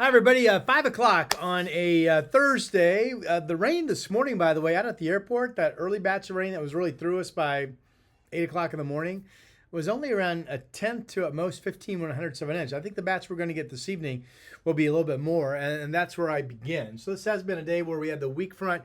Hi, everybody. 5 o'clock on a Thursday. The rain this morning, by the way, out at the airport, that early batch of rain that was really through us by 8 o'clock in the morning, was only around a tenth to at most 15/100ths of an inch. I think the batch we're going to get this evening will be a little bit more, and that's where I begin. So this has been a day where we had the weak front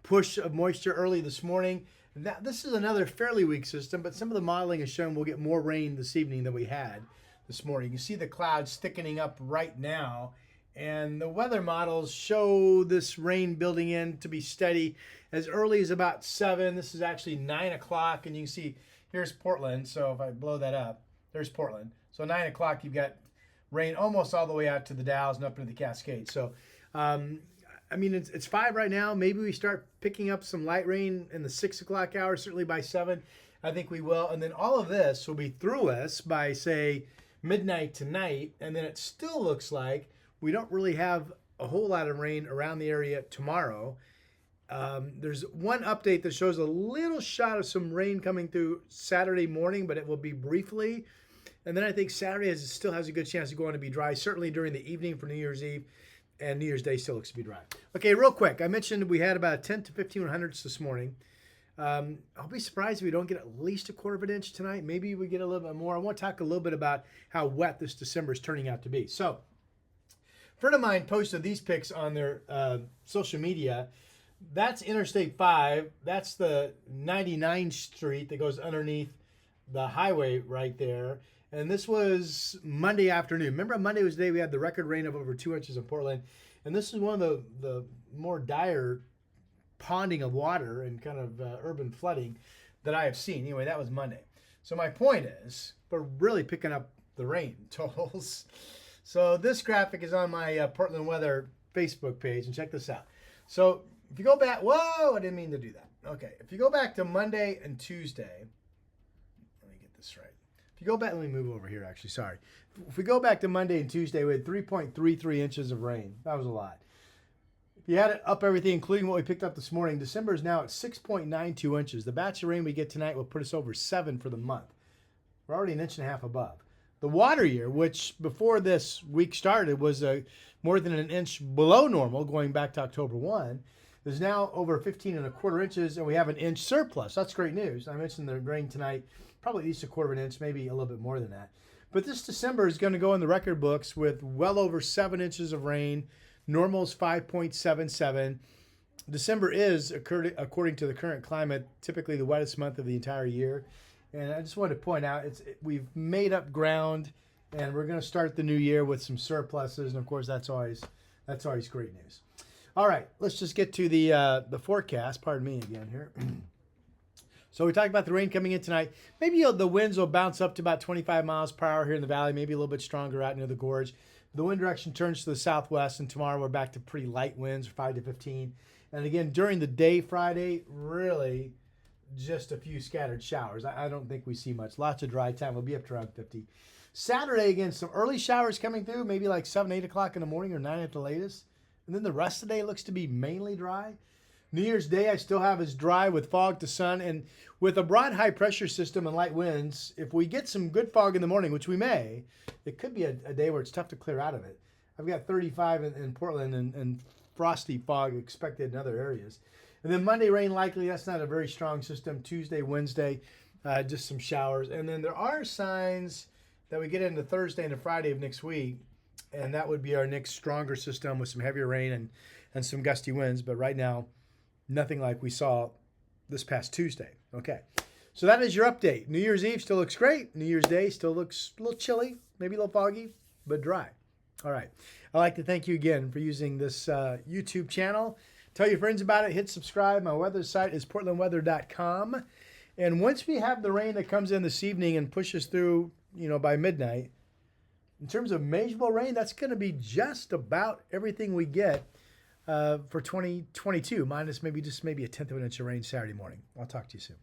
push of moisture early this morning. This is another fairly weak system, but some of the modeling has shown we'll get more rain this evening than we had this morning. You can see the clouds thickening up right now. And the weather models show this rain building in to be steady as early as about 7. This is actually 9 o'clock, and you can see here's Portland. So if I blow that up, there's Portland. So 9 o'clock, you've got rain almost all the way out to the Dalles and up into the Cascades. So, I mean, it's 5 right now. Maybe we start picking up some light rain in the 6 o'clock hour, certainly by 7. I think we will. And then all of this will be through us by, say, midnight tonight. And then it still looks like we don't really have a whole lot of rain around the area tomorrow. There's one update that shows a little shot of some rain coming through Saturday morning, but it will be briefly. And then I think Saturday still has a good chance of going to be dry, certainly during the evening for New Year's Eve, and New Year's Day still looks to be dry. Okay, real quick. I mentioned we had about a 10 to 15/100ths this morning. I'll be surprised if we don't get at least a quarter of an inch tonight. Maybe we get a little bit more. I want to talk a little bit about how wet this December is turning out to be. So, a friend of mine posted these pics on their social media. That's Interstate 5. That's the 99th Street that goes underneath the highway right there. And this was Monday afternoon. Remember Monday was the day we had the record rain of over 2 inches in Portland. And this is one of the more dire ponding of water and kind of urban flooding that I have seen. Anyway, that was Monday. So my point is, we're really picking up the rain totals. So this graphic is on my Portland Weather Facebook page, and check this out. So if you go back, whoa, I didn't mean to do that. Okay, if you go back to Monday and Tuesday, let me get this right. If you go back, let me move over here actually, sorry. If we go back to Monday and Tuesday, we had 3.33 inches of rain. That was a lot. If you add it up everything, including what we picked up this morning, December is now at 6.92 inches. The batch of rain we get tonight will put us over 7 for the month. We're already an inch and a half above. The water year, which before this week started was more than an inch below normal, going back to October 1, is now over 15.25 inches, and we have an inch surplus. That's great news. I mentioned the rain tonight, probably at least a quarter of an inch, maybe a little bit more than that. But this December is going to go in the record books with well over 7 inches of rain. Normal is 5.77. December is, according to the current climate, typically the wettest month of the entire year. And I just wanted to point out, we've made up ground, and we're going to start the new year with some surpluses. And of course, that's always great news. All right, let's just get to the forecast. Pardon me again here. So we talked about the rain coming in tonight. Maybe the winds will bounce up to about 25 miles per hour here in the valley, maybe a little bit stronger out near the gorge. The wind direction turns to the southwest, and tomorrow we're back to pretty light winds, 5 to 15. And again, during the day Friday, really just a few scattered showers. I don't think we see much. Lots of dry time. We'll be up to around 50. Saturday, again, some early showers coming through, maybe like 7, 8 o'clock in the morning or 9 at the latest. And then the rest of the day looks to be mainly dry. New Year's Day I still have as dry with fog to sun. And with a broad high pressure system and light winds, if we get some good fog in the morning, which we may, it could be a day where it's tough to clear out of it. I've got 35 in Portland and frosty fog expected in other areas. And then Monday, rain likely. That's not a very strong system. Tuesday, Wednesday, just some showers. And then there are signs that we get into Thursday and Friday of next week, and that would be our next stronger system with some heavier rain and some gusty winds. But right now, nothing like we saw this past Tuesday. Okay, so that is your update. New Year's Eve still looks great. New Year's Day still looks a little chilly, maybe a little foggy, but dry. All right, I'd like to thank you again for using this YouTube channel. Tell your friends about it. Hit subscribe. My weather site is portlandweather.com. And once we have the rain that comes in this evening and pushes through, by midnight, in terms of measurable rain, that's going to be just about everything we get for 2022, minus maybe a tenth of an inch of rain Saturday morning. I'll talk to you soon.